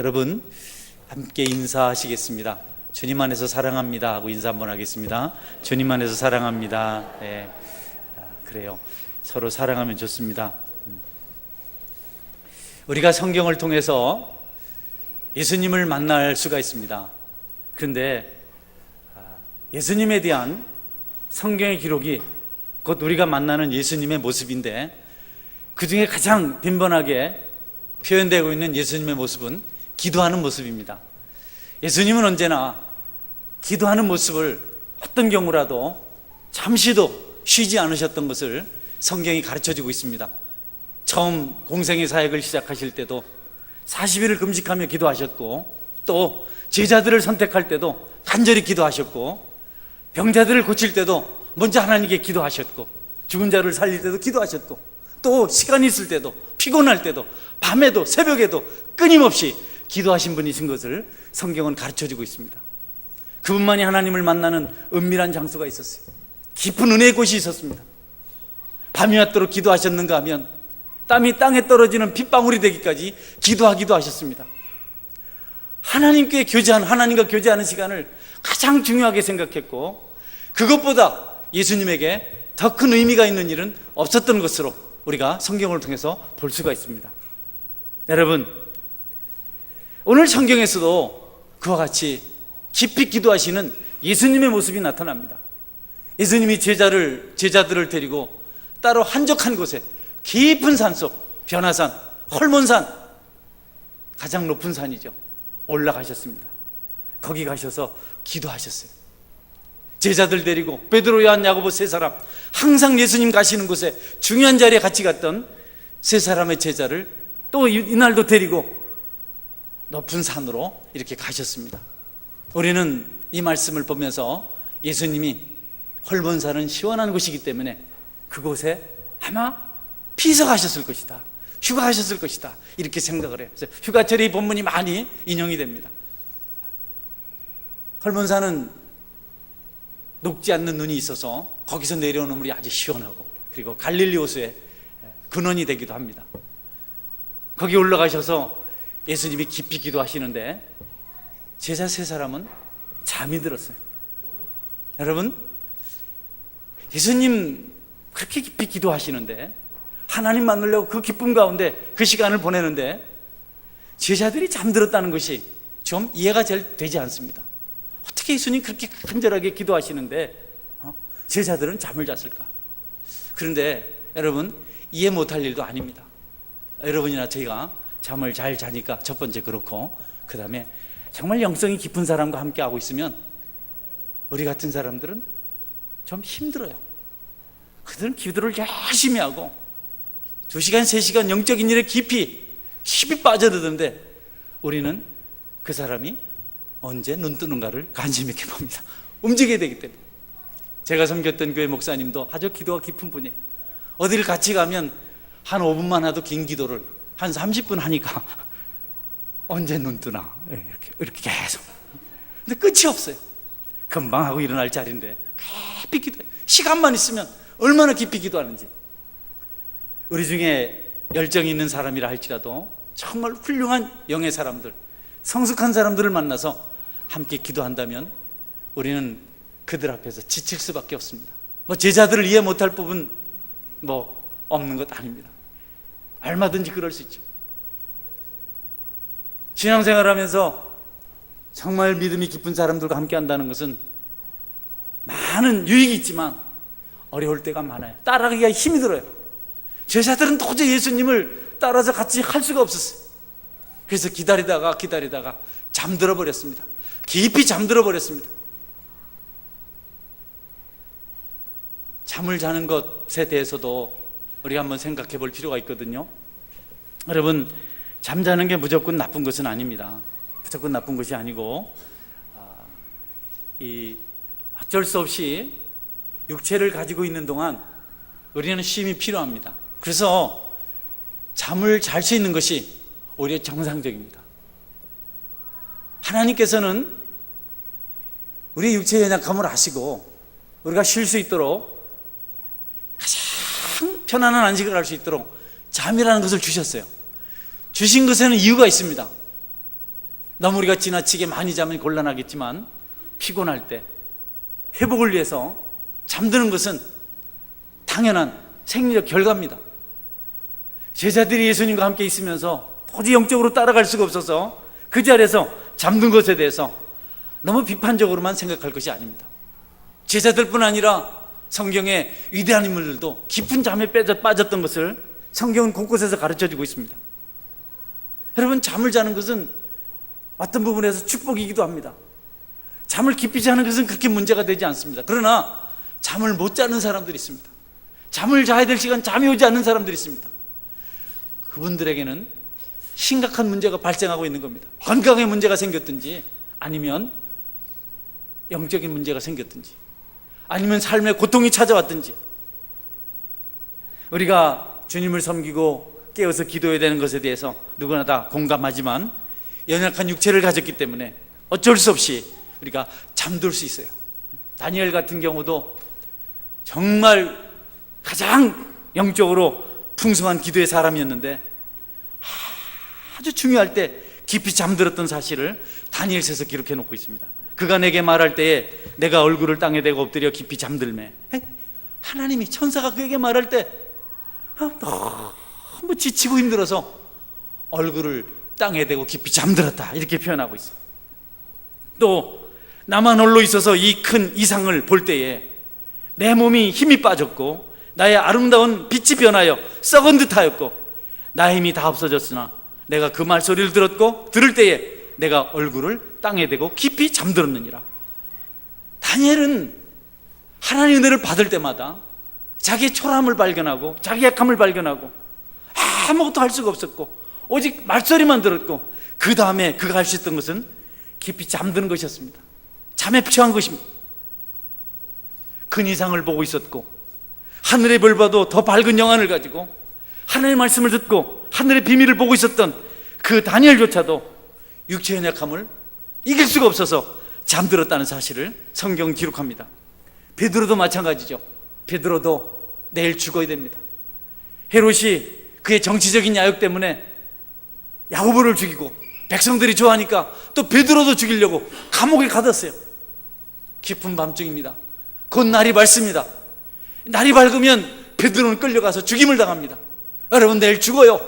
여러분 함께 인사하시겠습니다. 주님 안에서 사랑합니다 하고 인사 한번 하겠습니다. 주님 안에서 사랑합니다. 네. 그래요. 서로 사랑하면 좋습니다. 우리가 성경을 통해서 예수님을 만날 수가 있습니다. 그런데 예수님에 대한 성경의 기록이 곧 우리가 만나는 예수님의 모습인데, 그 중에 가장 빈번하게 표현되고 있는 예수님의 모습은 기도하는 모습입니다. 예수님은 언제나 기도하는 모습을 어떤 경우라도 잠시도 쉬지 않으셨던 것을 성경이 가르쳐주고 있습니다. 처음 공생의 사역을 시작하실 때도 40일을 금식하며 기도하셨고, 또 제자들을 선택할 때도 간절히 기도하셨고, 병자들을 고칠 때도 먼저 하나님께 기도하셨고, 죽은 자를 살릴 때도 기도하셨고, 또 시간이 있을 때도, 피곤할 때도, 밤에도 새벽에도 끊임없이 기도하신 분이신 것을 성경은 가르쳐주고 있습니다. 그분만이 하나님을 만나는 은밀한 장소가 있었어요. 깊은 은혜의 곳이 있었습니다. 밤이 왔도록 기도하셨는가 하면 땀이 땅에 떨어지는 핏방울이 되기까지 기도하기도 하셨습니다. 하나님과 교제하는 시간을 가장 중요하게 생각했고, 그것보다 예수님에게 더 큰 의미가 있는 일은 없었던 것으로 우리가 성경을 통해서 볼 수가 있습니다. 여러분, 오늘 성경에서도 그와 같이 깊이 기도하시는 예수님의 모습이 나타납니다. 예수님이 제자들을 데리고 따로 한적한 곳에, 깊은 산속, 변화산, 헐몬산, 가장 높은 산이죠, 올라가셨습니다. 거기 가셔서 기도하셨어요. 제자들 데리고 베드로, 요한, 야고보 세 사람, 항상 예수님 가시는 곳에 중요한 자리에 같이 갔던 세 사람의 제자를 또 이날도 데리고 높은 산으로 이렇게 가셨습니다. 우리는 이 말씀을 보면서 예수님이 헐몬산은 시원한 곳이기 때문에 그곳에 아마 피서가셨을 것이다, 휴가하셨을 것이다, 이렇게 생각을 해요. 그래서 휴가철이 본문이 많이 인용이 됩니다. 헐몬산은 녹지 않는 눈이 있어서 거기서 내려오는 물이 아주 시원하고, 그리고 갈릴리 호수의 근원이 되기도 합니다. 거기 올라가셔서 예수님이 깊이 기도하시는데 제자 세 사람은 잠이 들었어요. 여러분, 예수님 그렇게 깊이 기도하시는데, 하나님 만나려고 그 기쁨 가운데 그 시간을 보내는데 제자들이 잠들었다는 것이 좀 이해가 잘 되지 않습니다. 어떻게 예수님 그렇게 간절하게 기도하시는데 제자들은 잠을 잤을까? 그런데 여러분, 이해 못할 일도 아닙니다. 여러분이나 저희가 잠을 잘 자니까 첫 번째 그렇고, 그 다음에 정말 영성이 깊은 사람과 함께 하고 있으면 우리 같은 사람들은 좀 힘들어요. 그들은 기도를 열심히 하고 2시간, 3시간 영적인 일에 깊이 빠져드는데, 우리는 그 사람이 언제 눈 뜨는가를 관심 있게 봅니다. 움직여야 되기 때문에. 제가 섬겼던 교회 목사님도 아주 기도가 깊은 분이에요. 어디를 같이 가면 한 5분만 하도 긴 기도를 한 30분 하니까 언제 눈 뜨나, 이렇게 계속. 근데 끝이 없어요. 금방 하고 일어날 자리인데 깊이 기도해요. 시간만 있으면 얼마나 깊이 기도하는지. 우리 중에 열정이 있는 사람이라 할지라도 정말 훌륭한 영의 사람들, 성숙한 사람들을 만나서 함께 기도한다면 우리는 그들 앞에서 지칠 수밖에 없습니다. 제자들을 이해 못할 부분 없는 것 아닙니다. 얼마든지 그럴 수 있죠. 신앙생활하면서 정말 믿음이 깊은 사람들과 함께 한다는 것은 많은 유익이 있지만 어려울 때가 많아요. 따라가기가 힘이 들어요. 제자들은 도저히 예수님을 따라서 같이 할 수가 없었어요. 그래서 기다리다가 잠들어 버렸습니다. 깊이 잠들어 버렸습니다. 잠을 자는 것에 대해서도 우리가 한번 생각해 볼 필요가 있거든요. 여러분, 잠자는 게 무조건 나쁜 것은 아닙니다. 무조건 나쁜 것이 아니고, 어쩔 수 없이 육체를 가지고 있는 동안 우리는 쉼이 필요합니다. 그래서 잠을 잘 수 있는 것이 오히려 정상적입니다. 하나님께서는 우리 육체의 연약함을 아시고 우리가 쉴 수 있도록 가장 편안한 안식을 할 수 있도록 잠이라는 것을 주셨어요. 주신 것에는 이유가 있습니다. 너무 우리가 지나치게 많이 자면 곤란하겠지만 피곤할 때 회복을 위해서 잠드는 것은 당연한 생리적 결과입니다. 제자들이 예수님과 함께 있으면서 도저히 영적으로 따라갈 수가 없어서 그 자리에서 잠든 것에 대해서 너무 비판적으로만 생각할 것이 아닙니다. 제자들뿐 아니라 성경의 위대한 인물들도 깊은 잠에 빠졌던 것을 성경은 곳곳에서 가르쳐주고 있습니다. 여러분, 잠을 자는 것은 어떤 부분에서 축복이기도 합니다. 잠을 깊이 자는 것은 그렇게 문제가 되지 않습니다. 그러나 잠을 못 자는 사람들이 있습니다. 잠을 자야 될 시간 잠이 오지 않는 사람들이 있습니다. 그분들에게는 심각한 문제가 발생하고 있는 겁니다. 건강에 문제가 생겼든지, 아니면 영적인 문제가 생겼든지, 아니면 삶에 고통이 찾아왔든지. 우리가 주님을 섬기고 깨어서 기도해야 되는 것에 대해서 누구나 다 공감하지만 연약한 육체를 가졌기 때문에 어쩔 수 없이 우리가 잠들 수 있어요. 다니엘 같은 경우도 정말 가장 영적으로 풍성한 기도의 사람이었는데 아주 중요할 때 깊이 잠들었던 사실을 다니엘서에서 기록해 놓고 있습니다. 그가 내게 말할 때에 내가 얼굴을 땅에 대고 엎드려 깊이 잠들매. 하나님이, 천사가 그에게 말할 때 너무 지치고 힘들어서 얼굴을 땅에 대고 깊이 잠들었다, 이렇게 표현하고 있어요. 또 나만 홀로 있어서 이 큰 이상을 볼 때에 내 몸이 힘이 빠졌고 나의 아름다운 빛이 변하여 썩은 듯하였고 나의 힘이 다 없어졌으나 내가 그 말소리를 들을 때에 내가 얼굴을 땅에 대고 깊이 잠들었느니라. 다니엘은 하나님의 은혜를 받을 때마다 자기의 초라함을 발견하고 자기의 약함을 발견하고 아무것도 할 수가 없었고 오직 말소리만 들었고 그 다음에 그가 할 수 있던 것은 깊이 잠드는 것이었습니다. 잠에 취한 것입니다. 큰 이상을 보고 있었고 하늘의 별보다도 더 밝은 영안을 가지고 하나님의 말씀을 듣고 하늘의 비밀을 보고 있었던 그 다니엘조차도 육체의 약함을 이길 수가 없어서 잠들었다는 사실을 성경은 기록합니다. 베드로도 마찬가지죠. 베드로도 내일 죽어야 됩니다. 헤롯이 그의 정치적인 야욕 때문에 야고보를 죽이고 백성들이 좋아하니까 또 베드로도 죽이려고 감옥에 가뒀어요. 깊은 밤중입니다. 곧 날이 밝습니다. 날이 밝으면 베드로는 끌려가서 죽임을 당합니다. 여러분, 내일 죽어요.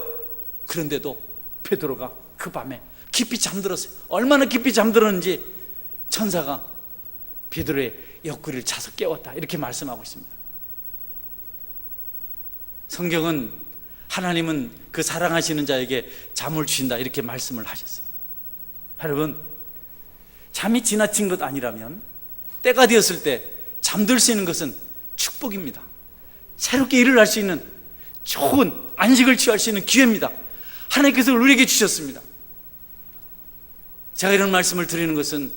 그런데도 베드로가 그 밤에 깊이 잠들었어요. 얼마나 깊이 잠들었는지 천사가 베드로의 옆구리를 차서 깨웠다, 이렇게 말씀하고 있습니다. 성경은 하나님은 그 사랑하시는 자에게 잠을 주신다, 이렇게 말씀을 하셨어요. 여러분, 잠이 지나친 것 아니라면 때가 되었을 때 잠들 수 있는 것은 축복입니다. 새롭게 일을 할 수 있는 좋은 안식을 취할 수 있는 기회입니다. 하나님께서 우리에게 주셨습니다. 제가 이런 말씀을 드리는 것은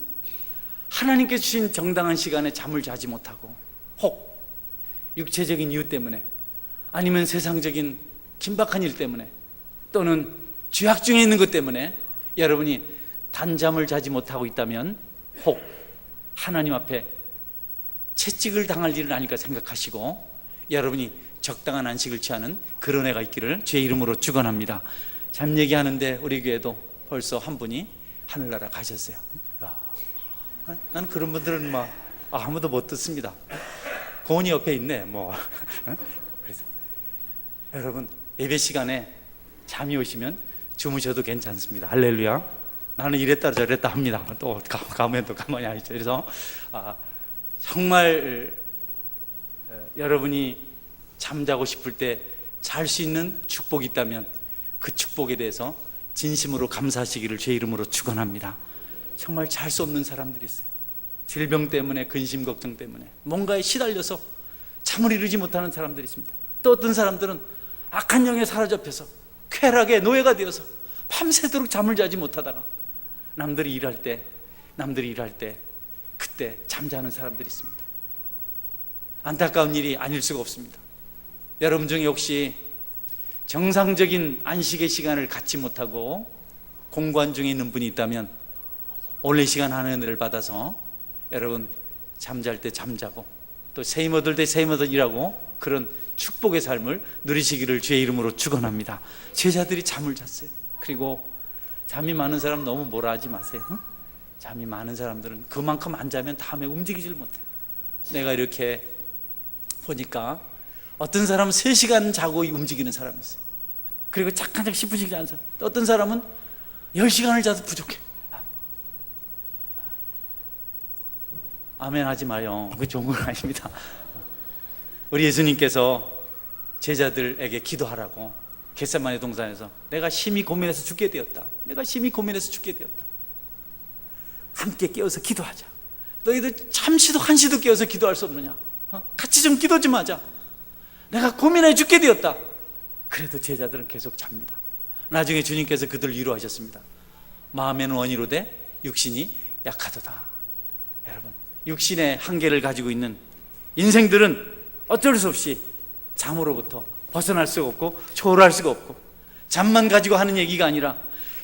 하나님께 주신 정당한 시간에 잠을 자지 못하고 혹 육체적인 이유 때문에 아니면 세상적인 긴박한 일 때문에 또는 죄악 중에 있는 것 때문에 여러분이 단잠을 자지 못하고 있다면 혹 하나님 앞에 채찍을 당할 일은 아닐까 생각하시고 여러분이 적당한 안식을 취하는 그런 애가 있기를 주의 이름으로 축원합니다. 잠 얘기하는데 우리 교회도 벌써 한 분이 하늘나라 가셨어요. 난 그런 분들은 아무도 못 듣습니다. 고은이 옆에 있네 그래서 여러분, 예배 시간에 잠이 오시면 주무셔도 괜찮습니다. 할렐루야. 나는 이랬다 저랬다 합니다. 또 가면 또 가만히 안 있죠. 그래서 정말 여러분이 잠자고 싶을 때 잘 수 있는 축복이 있다면 그 축복에 대해서 진심으로 감사하시기를 제 이름으로 축원합니다. 정말 잘 수 없는 사람들이 있어요. 질병 때문에, 근심 걱정 때문에 뭔가에 시달려서 잠을 이루지 못하는 사람들이 있습니다. 또 어떤 사람들은 악한 영에 사로잡혀서 쾌락의 노예가 되어서 밤새도록 잠을 자지 못하다가 남들이 일할 때 그때 잠자는 사람들이 있습니다. 안타까운 일이 아닐 수가 없습니다. 여러분 중에 혹시 정상적인 안식의 시간을 갖지 못하고 공관 중에 있는 분이 있다면 오늘 이 시간 하나님의 은혜를 받아서 여러분 잠잘 때 잠자고 또 세임 얻을 때 세임 얻을 일하고 그런 축복의 삶을 누리시기를 주의 이름으로 축원합니다. 제자들이 잠을 잤어요. 그리고 잠이 많은 사람 너무 뭐라 하지 마세요. 응? 잠이 많은 사람들은 그만큼 안 자면 다음에 움직이질 못해요. 내가 이렇게 보니까 어떤 사람은 3시간 자고 움직이는 사람이 있어요. 그리고 잠깐 10분씩 자는 사람. 또 어떤 사람은 10시간을 자도 부족해. 아멘 하지 마요. 그거 좋은 건 아닙니다. 우리 예수님께서 제자들에게 기도하라고 겟세마네 동산에서 내가 심히 고민해서 죽게 되었다. 내가 심히 고민해서 죽게 되었다. 함께 깨어서 기도하자. 너희들 잠시도 한시도 깨어서 기도할 수 없느냐? 같이 좀 기도 좀 하자. 내가 고민해 죽게 되었다. 그래도 제자들은 계속 잡니다. 나중에 주님께서 그들을 위로하셨습니다. 마음에는 원이로되 육신이 약하도다. 여러분, 육신의 한계를 가지고 있는 인생들은 어쩔 수 없이 잠으로부터 벗어날 수가 없고 초월할 수가 없고, 잠만 가지고 하는 얘기가 아니라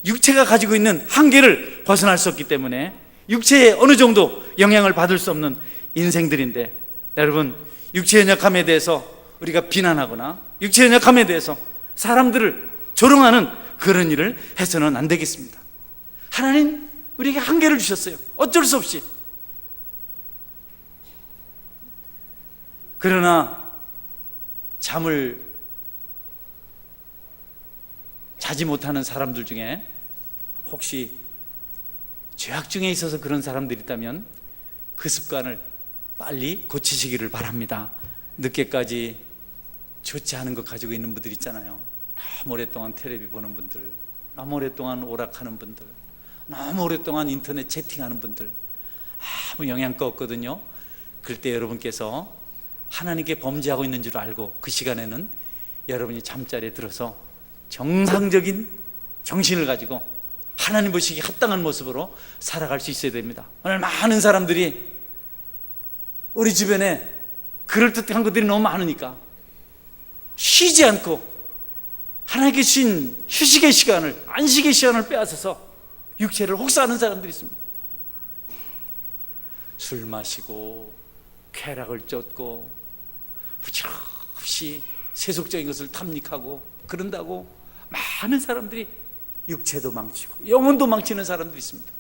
육체가 가지고 있는 한계를 벗어날 수 없기 때문에 육체에 어느 정도 영향을 받을 수 없는 인생들인데, 여러분, 육체의 연약함에 대해서 우리가 비난하거나 육체의 연약함에 대해서 사람들을 조롱하는 그런 일을 해서는 안 되겠습니다. 하나님 우리에게 한계를 주셨어요. 어쩔 수 없이. 그러나 잠을 자지 못하는 사람들 중에 혹시 죄악 중에 있어서 그런 사람들이 있다면 그 습관을 빨리 고치시기를 바랍니다. 늦게까지 좋지 않은 것 가지고 있는 분들 있잖아요. 너무 오랫동안 텔레비 보는 분들, 너무 오랫동안 오락하는 분들, 너무 오랫동안 인터넷 채팅하는 분들, 아무 영향가 없거든요. 그럴 때 여러분께서 하나님께 범죄하고 있는 줄 알고 그 시간에는 여러분이 잠자리에 들어서 정상적인 정신을 가지고 하나님 보시기에 합당한 모습으로 살아갈 수 있어야 됩니다. 오늘 많은 사람들이 우리 주변에 그럴듯한 것들이 너무 많으니까 쉬지 않고 하나님께 주신 휴식의 시간을, 안식의 시간을 빼앗아서 육체를 혹사하는 사람들이 있습니다. 술 마시고 쾌락을 쫓고 부질없이 세속적인 것을 탐닉하고 그런다고 많은 사람들이 육체도 망치고 영혼도 망치는 사람들이 있습니다.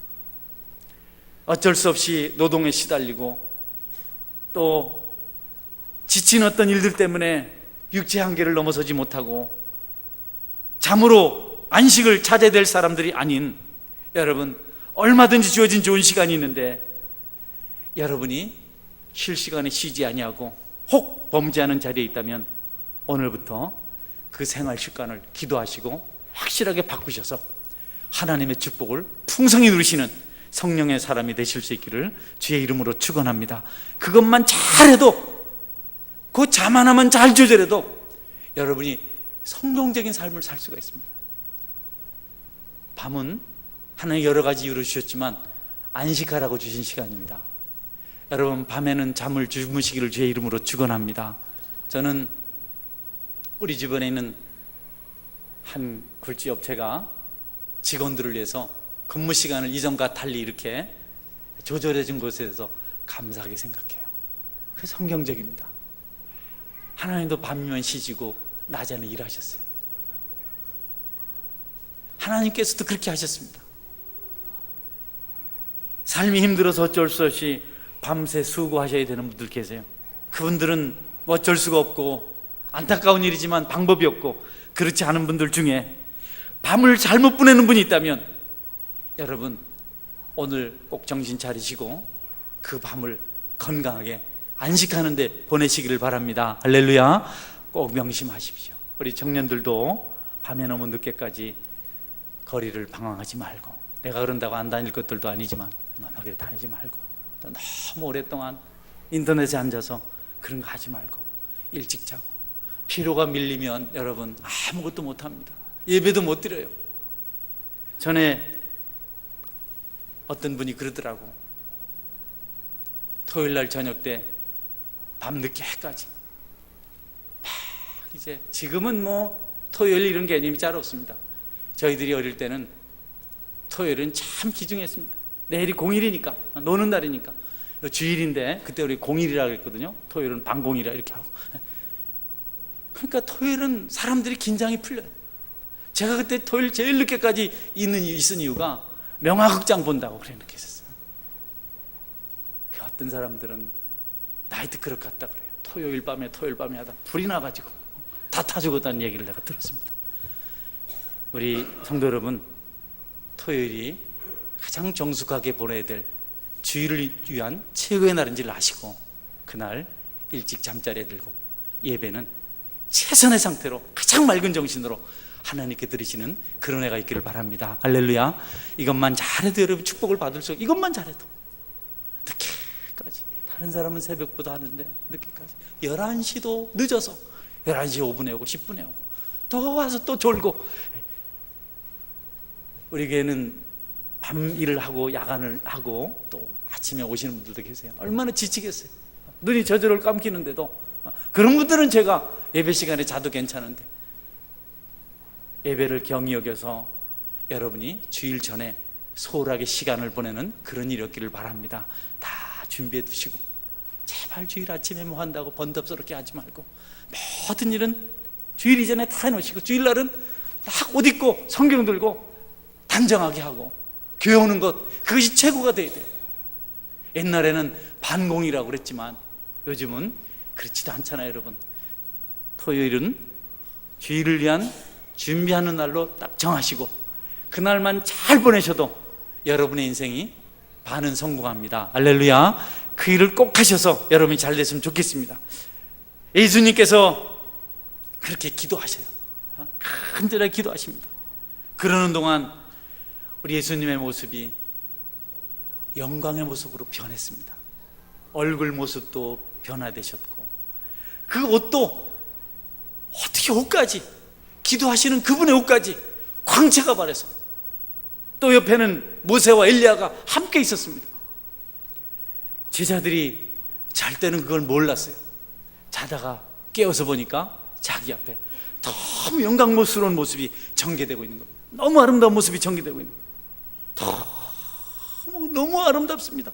어쩔 수 없이 노동에 시달리고 또 지친 어떤 일들 때문에 육체 한계를 넘어서지 못하고 잠으로 안식을 찾아야 될 사람들이 아닌, 여러분, 얼마든지 주어진 좋은 시간이 있는데 여러분이 쉴 시간에 쉬지 아니하고 혹 범죄하는 자리에 있다면 오늘부터 그 생활 습관을 기도하시고 확실하게 바꾸셔서 하나님의 축복을 풍성히 누리시는 성령의 사람이 되실 수 있기를 주의 이름으로 축원합니다. 그것만 잘해도, 그 잠 하나만 잘 조절해도 여러분이 성공적인 삶을 살 수가 있습니다. 밤은 하나님 여러 가지 이유로 주셨지만 안식하라고 주신 시간입니다. 여러분, 밤에는 잠을 주무시기를 주의 이름으로 축원합니다. 저는 우리 주변에 있는 한 굴지 업체가 직원들을 위해서 근무 시간을 이전과 달리 이렇게 조절해 준 것에 대해서 감사하게 생각해요. 그게 성경적입니다. 하나님도 밤이면 쉬시고 낮에는 일하셨어요. 하나님께서도 그렇게 하셨습니다. 삶이 힘들어서 어쩔 수 없이 밤새 수고하셔야 되는 분들 계세요. 그분들은 어쩔 수가 없고 안타까운 일이지만 방법이 없고, 그렇지 않은 분들 중에 밤을 잘못 보내는 분이 있다면 여러분, 오늘 꼭 정신 차리시고 그 밤을 건강하게 안식하는 데 보내시기를 바랍니다. 할렐루야. 꼭 명심하십시오. 우리 청년들도 밤에 너무 늦게까지 거리를 방황하지 말고, 내가 그런다고 안 다닐 것들도 아니지만 음악을 다니지 말고, 또 너무 오랫동안 인터넷에 앉아서 그런 거 하지 말고 일찍 자고, 피로가 밀리면 여러분 아무것도 못합니다. 예배도 못 드려요. 전에 어떤 분이 그러더라고. 토요일 날 저녁 때 밤늦게까지 막 이제, 지금은 뭐 토요일 이런 개념이 잘 없습니다. 저희들이 어릴 때는 토요일은 참 귀중했습니다. 내일이 공휴일이니까, 노는 날이니까. 주일인데 그때 우리 공휴일이라고 했거든요. 토요일은 반공이라 이렇게 하고. 그러니까 토요일은 사람들이 긴장이 풀려요. 제가 그때 토요일 제일 늦게까지 있은 이유가 명화극장 본다고 그래 느꼈었어요. 어떤 사람들은 나이트클럽 갔다 그래요. 토요일 밤에 하다 불이 나가지고 다 타 죽었다는 얘기를 내가 들었습니다. 우리 성도 여러분, 토요일이 가장 정숙하게 보내야 될 주일을 위한 최고의 날인 줄 아시고 그날 일찍 잠자리에 들고 예배는 최선의 상태로 가장 맑은 정신으로 하나님께 드리시는 그런 해가 있기를 바랍니다. 할렐루야. 이것만 잘해도 여러분 축복을 받을 수, 이것만 잘해도 늦게까지, 다른 사람은 새벽보다 하는데 늦게까지 11시도 늦어서 11시 5분에 오고 10분에 오고 또 와서 또 졸고. 우리 교회는 밤 일을 하고 야간을 하고 또 아침에 오시는 분들도 계세요. 얼마나 지치겠어요. 눈이 저절로 감기는데도. 그런 분들은 제가 예배 시간에 자도 괜찮은데, 예배를 경히 여겨서 여러분이 주일 전에 소홀하게 시간을 보내는 그런 일이 없기를 바랍니다. 다 준비해 두시고, 제발 주일 아침에 뭐 한다고 번덥스럽게 하지 말고 모든 일은 주일 이전에 다 해놓으시고, 주일날은 딱 옷 입고 성경 들고 단정하게 하고 교회 오는 것, 그것이 최고가 돼야 돼요. 옛날에는 반공이라고 그랬지만 요즘은 그렇지도 않잖아요. 여러분, 토요일은 주일을 위한 준비하는 날로 딱 정하시고 그날만 잘 보내셔도 여러분의 인생이 반은 성공합니다. 할렐루야. 그 일을 꼭 하셔서 여러분이 잘 됐으면 좋겠습니다. 예수님께서 그렇게 기도하셔요. 간절하게 기도하십니다. 그러는 동안 우리 예수님의 모습이 영광의 모습으로 변했습니다. 얼굴 모습도 변화되셨고, 그 옷도 어떻게 옷까지, 기도하시는 그분의 옷까지 광채가 발해서, 또 옆에는 모세와 엘리야가 함께 있었습니다. 제자들이 잘 때는 그걸 몰랐어요. 자다가 깨어서 보니까 자기 앞에 너무 영광스러운 모습이 전개되고 있는 겁니다. 너무 아름다운 모습이 전개되고 있는 겁니다. 너무 아름답습니다.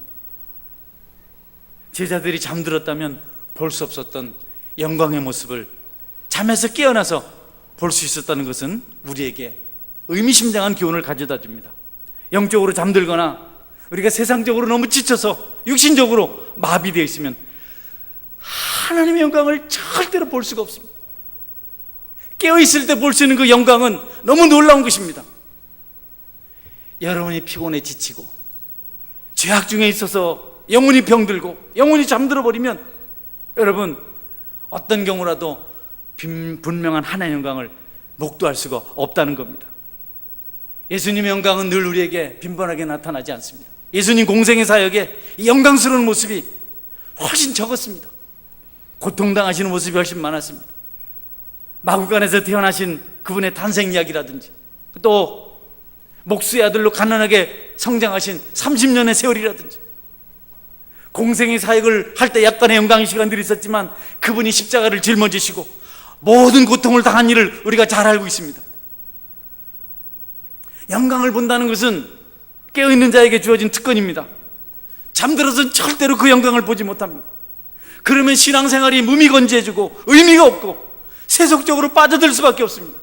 제자들이 잠들었다면 볼 수 없었던 영광의 모습을 잠에서 깨어나서 볼 수 있었다는 것은 우리에게 의미심장한 교훈을 가져다 줍니다. 영적으로 잠들거나 우리가 세상적으로 너무 지쳐서 육신적으로 마비되어 있으면 하나님의 영광을 절대로 볼 수가 없습니다. 깨어있을 때 볼 수 있는 그 영광은 너무 놀라운 것입니다. 여러분이 피곤해 지치고 죄악 중에 있어서 영혼이 병들고 영혼이 잠들어 버리면 여러분 어떤 경우라도 분명한 하나님의 영광을 목도할 수가 없다는 겁니다. 예수님의 영광은 늘 우리에게 빈번하게 나타나지 않습니다. 예수님 공생의 사역에 이 영광스러운 모습이 훨씬 적었습니다. 고통당하시는 모습이 훨씬 많았습니다. 마구간에서 태어나신 그분의 탄생 이야기라든지, 또 목수의 아들로 가난하게 성장하신 30년의 세월이라든지, 공생의 사역을 할 때 약간의 영광의 시간들이 있었지만 그분이 십자가를 짊어지시고 모든 고통을 당한 일을 우리가 잘 알고 있습니다. 영광을 본다는 것은 깨어있는 자에게 주어진 특권입니다. 잠들어서는 절대로 그 영광을 보지 못합니다. 그러면 신앙생활이 무미건재해지고 의미가 없고 세속적으로 빠져들 수밖에 없습니다.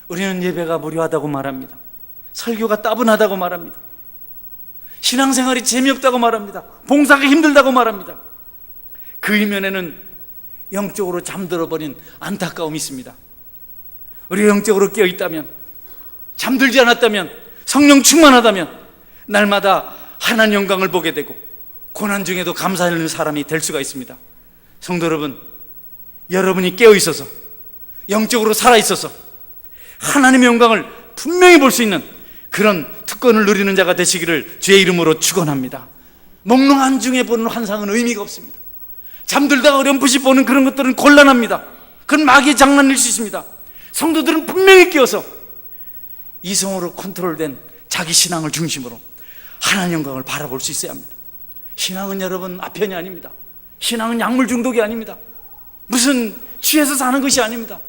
우리는 예배가 무료하다고 말합니다. 설교가 따분하다고 말합니다. 신앙생활이 재미없다고 말합니다. 봉사가 힘들다고 말합니다. 그 이면에는 영적으로 잠들어버린 안타까움이 있습니다. 우리가 영적으로 깨어있다면, 잠들지 않았다면, 성령 충만하다면 날마다 하나님 영광을 보게 되고 고난 중에도 감사하는 사람이 될 수가 있습니다. 성도 여러분, 여러분이 깨어있어서 영적으로 살아있어서 하나님의 영광을 분명히 볼 수 있는 그런 특권을 누리는 자가 되시기를 주의 이름으로 축원합니다. 몽롱한 중에 보는 환상은 의미가 없습니다. 잠들다가 어렴풋이 보는 그런 것들은 곤란합니다. 그건 마귀의 장난일 수 있습니다. 성도들은 분명히 깨어서 이성으로 컨트롤된 자기 신앙을 중심으로 하나님 영광을 바라볼 수 있어야 합니다. 신앙은 여러분 아편이 아닙니다. 신앙은 약물 중독이 아닙니다. 무슨 취해서 사는 것이 아닙니다.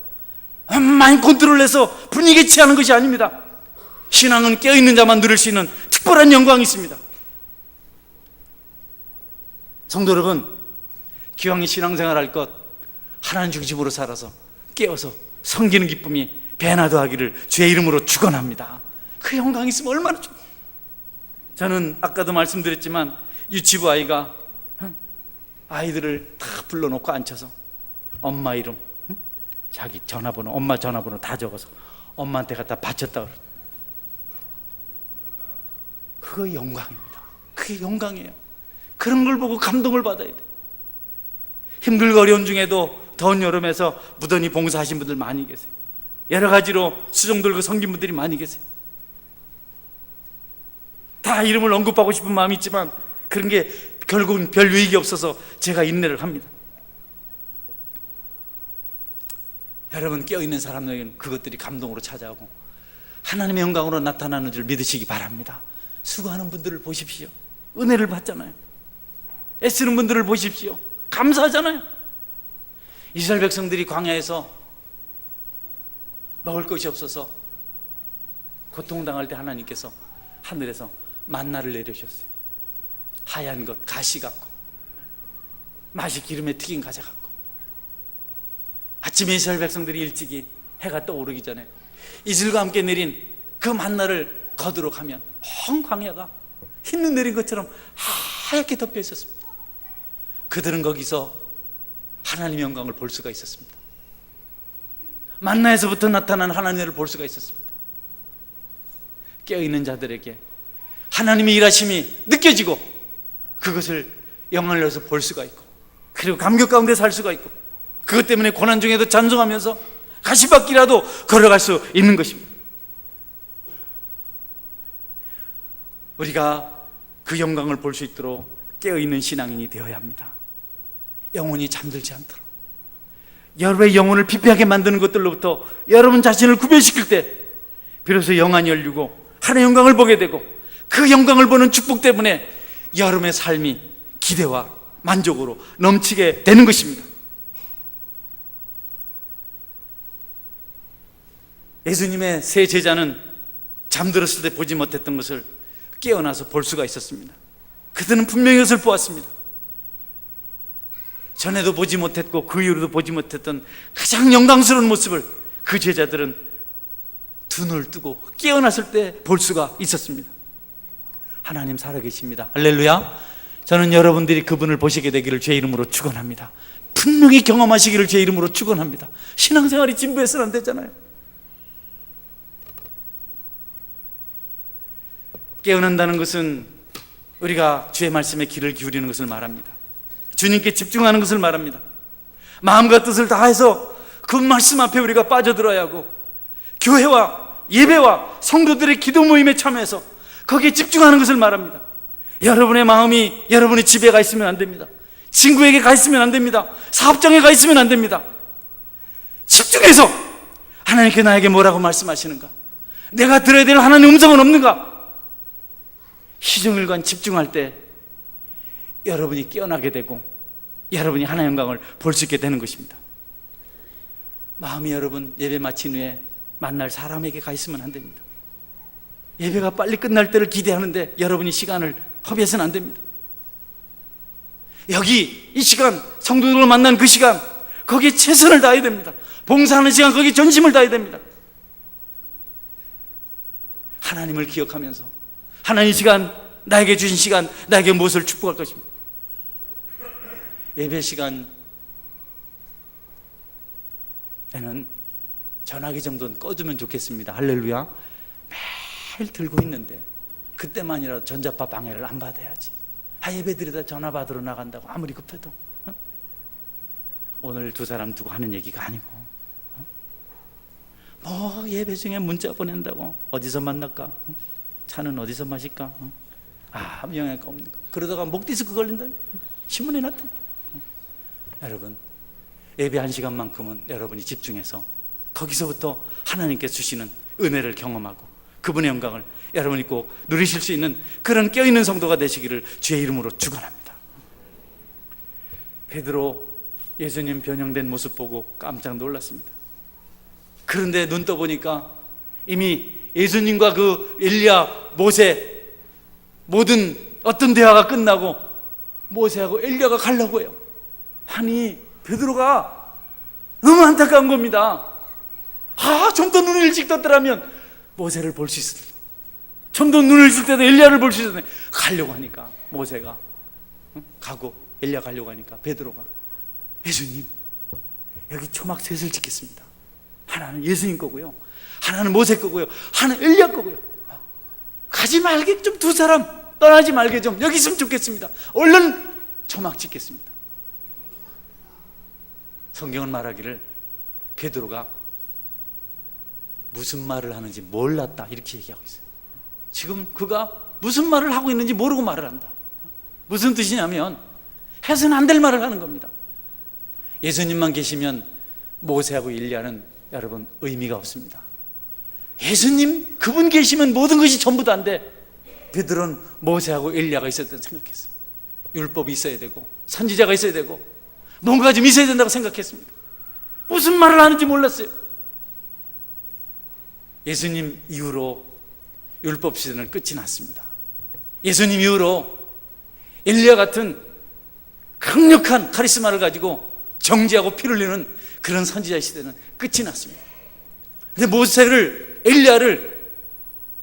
많이 컨트롤해서 분위기에 취하는 것이 아닙니다. 신앙은 깨어있는 자만 누릴 수 있는 특별한 영광이 있습니다. 성도 여러분, 기왕에 신앙생활 할 것 하나님 중심으로 살아서 깨어서 섬기는 기쁨이 배나 더하기를 주의 이름으로 축원합니다. 그 영광이 있으면 얼마나 좋아. 저는 아까도 말씀드렸지만 유치부 아이가 아이들을 다 불러놓고 앉혀서 엄마 이름, 자기 전화번호, 엄마 전화번호 다 적어서 엄마한테 갖다 바쳤다. 그거 영광입니다. 그게 영광이에요. 그런 걸 보고 감동을 받아야 돼. 힘들고 어려운 중에도 더운 여름에서 무던히 봉사하신 분들 많이 계세요. 여러 가지로 수종 들고 섬긴 분들이 많이 계세요. 다 이름을 언급하고 싶은 마음이 있지만 그런 게 결국은 별 유익이 없어서 제가 인내를 합니다. 여러분, 깨어있는 사람들에게는 그것들이 감동으로 찾아오고 하나님의 영광으로 나타나는 줄 믿으시기 바랍니다. 수고하는 분들을 보십시오. 은혜를 받잖아요. 애쓰는 분들을 보십시오. 감사하잖아요. 이스라엘 백성들이 광야에서 먹을 것이 없어서 고통당할 때 하나님께서 하늘에서 만나를 내려주셨어요. 하얀 것, 가시 같고 맛이 기름에 튀긴 가시 같고. 아침에 이스라엘 백성들이 일찍이 해가 떠오르기 전에 이슬과 함께 내린 그 만나를 거두러 가면 온 광야가 흰눈 내린 것처럼 하얗게 덮여 있었습니다. 그들은 거기서 하나님의 영광을 볼 수가 있었습니다. 만나에서부터 나타난 하나님을 볼 수가 있었습니다. 깨어있는 자들에게 하나님의 일하심이 느껴지고 그것을 영광을 내서 볼 수가 있고, 그리고 감격 가운데 살 수가 있고, 그것 때문에 고난 중에도 찬송하면서 가시밭길이라도 걸어갈 수 있는 것입니다. 우리가 그 영광을 볼 수 있도록 깨어있는 신앙인이 되어야 합니다. 영혼이 잠들지 않도록, 여러분의 영혼을 피폐하게 만드는 것들로부터 여러분 자신을 구별시킬 때 비로소 영안이 열리고 하나님의 영광을 보게 되고, 그 영광을 보는 축복 때문에 여러분의 삶이 기대와 만족으로 넘치게 되는 것입니다. 예수님의 세 제자는 잠들었을 때 보지 못했던 것을 깨어나서 볼 수가 있었습니다. 그들은 분명히 그것을 보았습니다. 전에도 보지 못했고 그 이후로도 보지 못했던 가장 영광스러운 모습을 그 제자들은 두 눈을 뜨고 깨어났을 때 볼 수가 있었습니다. 하나님 살아계십니다. 할렐루야. 저는 여러분들이 그분을 보시게 되기를 주의 이름으로 축원합니다. 분명히 경험하시기를 주의 이름으로 축원합니다. 신앙생활이 진부해서는 안 되잖아요. 깨어난다는 것은 우리가 주의 말씀에 귀를 기울이는 것을 말합니다. 주님께 집중하는 것을 말합니다. 마음과 뜻을 다해서 그 말씀 앞에 우리가 빠져들어야 하고, 교회와 예배와 성도들의 기도 모임에 참여해서 거기에 집중하는 것을 말합니다. 여러분의 마음이 여러분의 집에 가 있으면 안 됩니다. 친구에게 가 있으면 안 됩니다. 사업장에 가 있으면 안 됩니다. 집중해서 하나님께 나에게 뭐라고 말씀하시는가, 내가 들어야 될 하나님의 음성은 없는가, 시종일관 집중할 때 여러분이 깨어나게 되고 여러분이 하나님의 영광을 볼 수 있게 되는 것입니다. 마음이 여러분 예배 마친 후에 만날 사람에게 가 있으면 안 됩니다. 예배가 빨리 끝날 때를 기대하는데 여러분이 시간을 허비해서는 안 됩니다. 여기 이 시간, 성도들을 만난 그 시간, 거기에 최선을 다해야 됩니다. 봉사하는 시간, 거기에 전심을 다해야 됩니다. 하나님을 기억하면서 하나님 시간, 나에게 주신 시간, 나에게 무엇을 축복할 것입니다. 예배 시간에는 전화기 정도는 꺼두면 좋겠습니다. 할렐루야. 매일 들고 있는데 그때만이라도 전자파 방해를 안 받아야지. 예배 드리다 전화 받으러 나간다고 아무리 급해도 오늘 두 사람 두고 하는 얘기가 아니고, 뭐 예배 중에 문자 보낸다고 어디서 만날까, 차는 어디서 마실까, 아무 영향가 없는 거, 그러다가 목 디스크 걸린다, 신문에 났다. 여러분, 예배 한 시간만큼은 여러분이 집중해서 거기서부터 하나님께서 주시는 은혜를 경험하고 그분의 영광을 여러분이 꼭 누리실 수 있는 그런 깨어있는 성도가 되시기를 주의 이름으로 축원합니다. 베드로 예수님 변형된 모습 보고 깜짝 놀랐습니다. 그런데 눈 떠보니까 이미 예수님과 그 엘리야, 모세 모든 어떤 대화가 끝나고 모세하고 엘리야가 가려고 해요. 아니 베드로가 너무 안타까운 겁니다. 좀 더 눈을 일찍 떴더라면 모세를 볼 수 있을 텐데, 좀 더 눈을 뜰 때도 엘리야를 볼 수 있을 텐데, 가려고 하니까 모세가 가고 엘리야 가려고 하니까 베드로가, 예수님, 여기 초막 셋을 짓겠습니다. 하나는 예수님 거고요, 하나는 모세 거고요, 하나는 엘리야 거고요. 가지 말게 좀, 두 사람 떠나지 말게 좀 여기 있으면 좋겠습니다. 얼른 초막 짓겠습니다. 성경은 말하기를 베드로가 무슨 말을 하는지 몰랐다 이렇게 얘기하고 있어요. 지금 그가 무슨 말을 하고 있는지 모르고 말을 한다. 무슨 뜻이냐면 해서는 안 될 말을 하는 겁니다. 예수님만 계시면 모세하고 엘리야는 여러분 의미가 없습니다. 예수님 그분 계시면 모든 것이 전부 다인데, 베드로는 모세하고 엘리야가 있어야 된다고 생각했어요. 율법이 있어야 되고 선지자가 있어야 되고 뭔가 좀 있어야 된다고 생각했습니다. 무슨 말을 하는지 몰랐어요. 예수님 이후로 율법 시대는 끝이 났습니다. 예수님 이후로 엘리야 같은 강력한 카리스마를 가지고 정죄하고 피 흘리는 그런 선지자 시대는 끝이 났습니다. 그런데 모세를, 엘리야를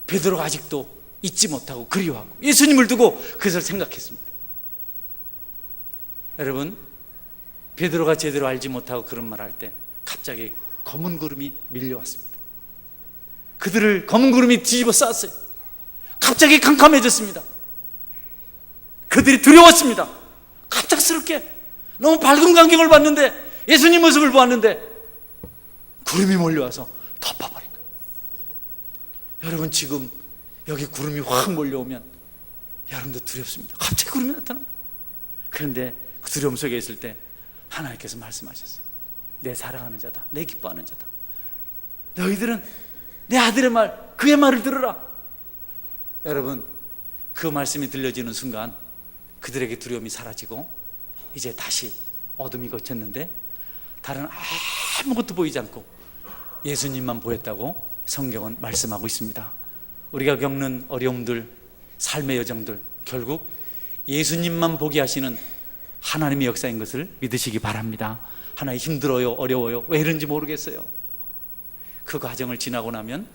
베드로가 아직도 잊지 못하고 그리워하고 예수님을 두고 그것을 생각했습니다. 여러분, 베드로가 제대로 알지 못하고 그런 말 할 때 갑자기 검은 구름이 밀려왔습니다. 그들을 검은 구름이 뒤집어 쌌어요. 갑자기 캄캄해졌습니다. 그들이 두려웠습니다. 갑작스럽게 너무 밝은 광경을 봤는데, 예수님 모습을 보았는데 구름이 몰려와서 덮어버린 거예요. 여러분, 지금 여기 구름이 확 몰려오면 여러분도 두렵습니다. 갑자기 구름이 나타납니다. 그런데 그 두려움 속에 있을 때 하나님께서 말씀하셨어요. 내 사랑하는 자다, 내 기뻐하는 자다. 너희들은 내 아들의 말, 그의 말을 들으라. 여러분, 그 말씀이 들려지는 순간 그들에게 두려움이 사라지고 이제 다시 어둠이 걷혔는데 다른 아무것도 보이지 않고 예수님만 보였다고 성경은 말씀하고 있습니다. 우리가 겪는 어려움들, 삶의 여정들, 결국 예수님만 보게 하시는 하나님의 역사인 것을 믿으시기 바랍니다. 하나님, 힘들어요, 어려워요, 왜 이런지 모르겠어요. 그 과정을 지나고 나면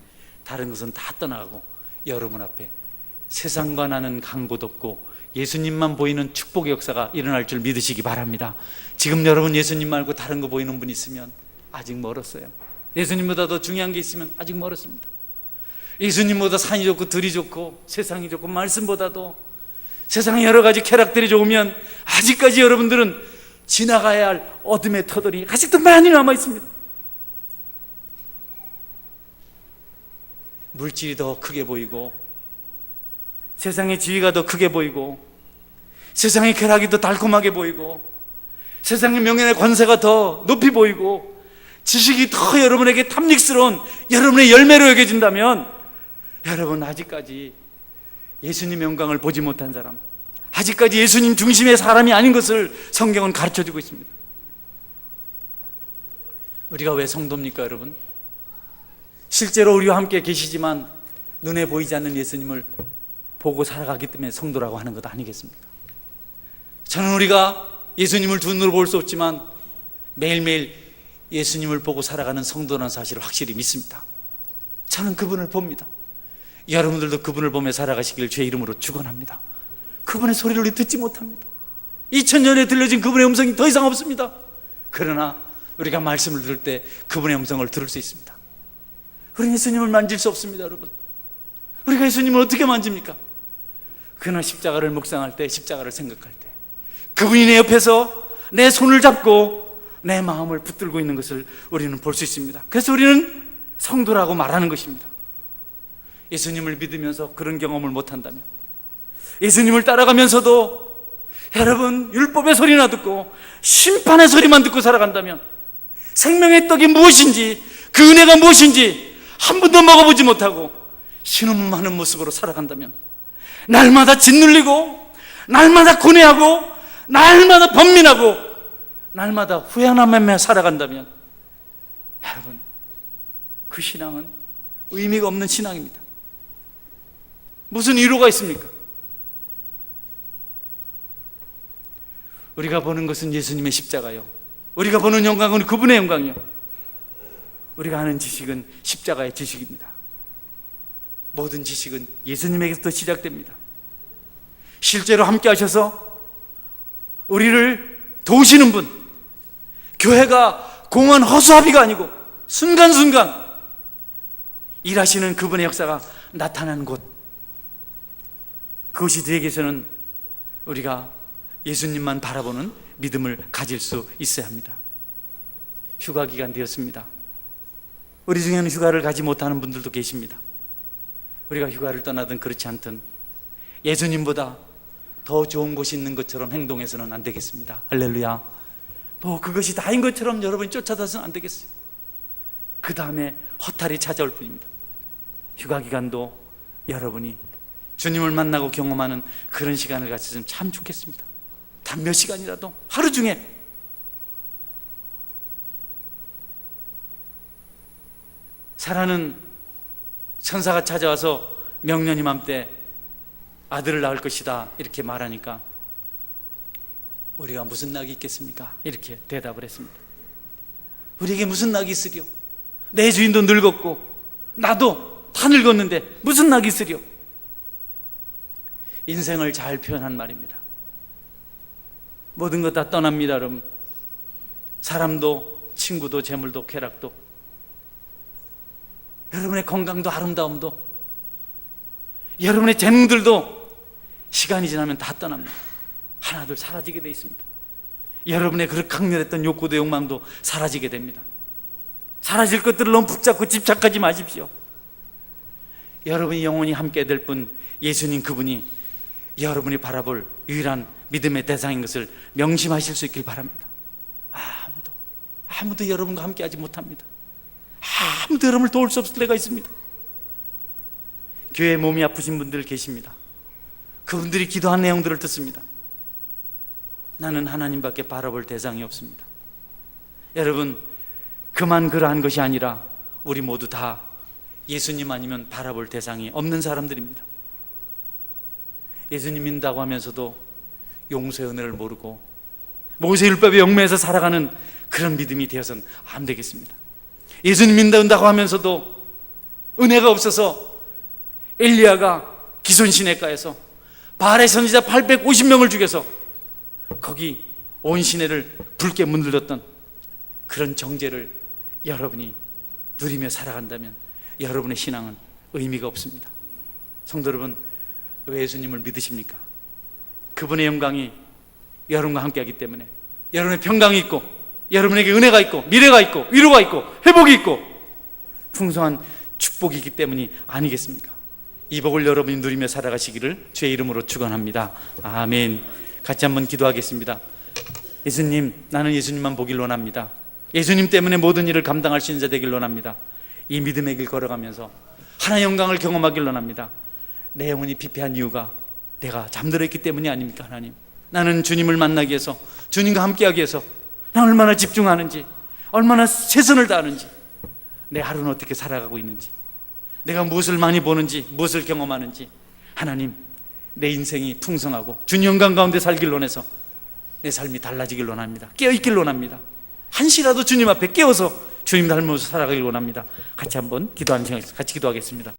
다른 것은 다 떠나가고 여러분 앞에 세상과 나는 간 곳 없고 예수님만 보이는 축복의 역사가 일어날 줄 믿으시기 바랍니다. 지금 여러분 예수님 말고 다른 거 보이는 분 있으면 아직 멀었어요. 예수님보다 더 중요한 게 있으면 아직 멀었습니다. 예수님보다 산이 좋고 들이 좋고 세상이 좋고 말씀보다도 세상에 여러 가지 쾌락들이 좋으면 아직까지 여러분들은 지나가야 할 어둠의 터들이 아직도 많이 남아 있습니다. 물질이 더 크게 보이고 세상의 지위가 더 크게 보이고 세상의 쾌락이 더 달콤하게 보이고 세상의 명예의 권세가 더 높이 보이고 지식이 더 여러분에게 탐닉스러운 여러분의 열매로 여겨진다면, 여러분 아직까지 예수님의 영광을 보지 못한 사람, 아직까지 예수님 중심의 사람이 아닌 것을 성경은 가르쳐주고 있습니다. 우리가 왜 성도입니까, 여러분? 실제로 우리와 함께 계시지만 눈에 보이지 않는 예수님을 보고 살아가기 때문에 성도라고 하는 것 아니겠습니까? 저는 우리가 예수님을 두 눈으로 볼 수 없지만 매일매일 예수님을 보고 살아가는 성도라는 사실을 확실히 믿습니다. 저는 그분을 봅니다. 여러분들도 그분을 보며 살아가시길 주의 이름으로 축원합니다. 그분의 소리를 우리 듣지 못합니다. 2000년에 들려진 그분의 음성이 더 이상 없습니다. 그러나 우리가 말씀을 들을 때 그분의 음성을 들을 수 있습니다. 우리는 예수님을 만질 수 없습니다, 여러분. 우리가 예수님을 어떻게 만집니까? 그러나 십자가를 묵상할 때, 십자가를 생각할 때 그분이 내 옆에서 내 손을 잡고 내 마음을 붙들고 있는 것을 우리는 볼 수 있습니다. 그래서 우리는 성도라고 말하는 것입니다. 예수님을 믿으면서 그런 경험을 못한다면, 예수님을 따라가면서도 여러분 율법의 소리나 듣고 심판의 소리만 듣고 살아간다면, 생명의 떡이 무엇인지, 그 은혜가 무엇인지 한 번도 먹어보지 못하고 신음하는 모습으로 살아간다면, 날마다 짓눌리고 날마다 고뇌하고 날마다 번민하고 날마다 후회하며 살아간다면, 여러분 그 신앙은 의미가 없는 신앙입니다. 무슨 위로가 있습니까? 우리가 보는 것은 예수님의 십자가요, 우리가 보는 영광은 그분의 영광이요, 우리가 아는 지식은 십자가의 지식입니다. 모든 지식은 예수님에게서 시작됩니다. 실제로 함께 하셔서 우리를 도우시는 분, 교회가 공원 허수아비가 아니고 순간순간 일하시는 그분의 역사가 나타나는 곳, 그것이 되기 위해서는 우리가 예수님만 바라보는 믿음을 가질 수 있어야 합니다. 휴가 기간 되었습니다. 우리 중에는 휴가를 가지 못하는 분들도 계십니다. 우리가 휴가를 떠나든 그렇지 않든 예수님보다 더 좋은 곳이 있는 것처럼 행동해서는 안 되겠습니다. 할렐루야. 또 그것이 다인 것처럼 여러분이 쫓아다서는 안 되겠어요. 그 다음에 허탈이 찾아올 뿐입니다. 휴가 기간도 여러분이 주님을 만나고 경험하는 그런 시간을 가졌으면 참 좋겠습니다. 단 몇 시간이라도 하루 중에 사라는 천사가 찾아와서 명년 이맘때 아들을 낳을 것이다 이렇게 말하니까 우리가 무슨 낙이 있겠습니까? 이렇게 대답을 했습니다. 우리에게 무슨 낙이 있으리요? 내 주인도 늙었고 나도 다 늙었는데 무슨 낙이 있으리요? 인생을 잘 표현한 말입니다. 모든 것 다 떠납니다. 여러분, 사람도 친구도 재물도 쾌락도 여러분의 건강도 아름다움도 여러분의 재능들도 시간이 지나면 다 떠납니다. 하나둘 사라지게 돼 있습니다. 여러분의 그렇게 강렬했던 욕구도 욕망도 사라지게 됩니다. 사라질 것들을 너무 붙잡고 집착하지 마십시오. 여러분이 영원히 함께 될 분 예수님 그분이 여러분이 바라볼 유일한 믿음의 대상인 것을 명심하실 수 있길 바랍니다. 아무도 여러분과 함께 하지 못합니다. 아무도 여러분을 도울 수 없을 때가 있습니다. 교회에 몸이 아프신 분들 계십니다. 그분들이 기도한 내용들을 듣습니다. 나는 하나님밖에 바라볼 대상이 없습니다. 여러분, 그만 그러한 것이 아니라 우리 모두 다 예수님 아니면 바라볼 대상이 없는 사람들입니다. 예수님 믿는다고 하면서도 용서의 은혜를 모르고 모세율법의 얽매여서 살아가는 그런 믿음이 되어서는 안 되겠습니다. 예수님 믿는다고 하면서도 은혜가 없어서 엘리야가 기손시내가에서 바알의 선지자 850명을 죽여서 거기 온 시내를 붉게 문들렀던 그런 정죄를 여러분이 누리며 살아간다면 여러분의 신앙은 의미가 없습니다. 성도 여러분, 왜 예수님을 믿으십니까? 그분의 영광이 여러분과 함께하기 때문에 여러분의 평강이 있고 여러분에게 은혜가 있고 미래가 있고 위로가 있고 회복이 있고 풍성한 축복이 있기 때문이 아니겠습니까? 이 복을 여러분이 누리며 살아가시기를 주의 이름으로 축원합니다. 아멘. 같이 한번 기도하겠습니다. 예수님, 나는 예수님만 보길 원합니다. 예수님 때문에 모든 일을 감당할 수 있는 자 되길 원합니다. 이 믿음의 길 걸어가면서 하나님의 영광을 경험하길 원합니다. 내 영혼이 피폐한 이유가 내가 잠들어 있기 때문이 아닙니까? 하나님, 나는 주님을 만나기 위해서 주님과 함께하기 위해서 나 얼마나 집중하는지, 얼마나 최선을 다하는지, 내 하루는 어떻게 살아가고 있는지, 내가 무엇을 많이 보는지, 무엇을 경험하는지, 하나님, 내 인생이 풍성하고 주님 영광 가운데 살길 원해서 내 삶이 달라지길 원합니다. 깨어있길 원합니다. 한시라도 주님 앞에 깨어서 주님 닮으면서 살아가길 원합니다. 같이 한번 기도하는 시간 같이 기도하겠습니다.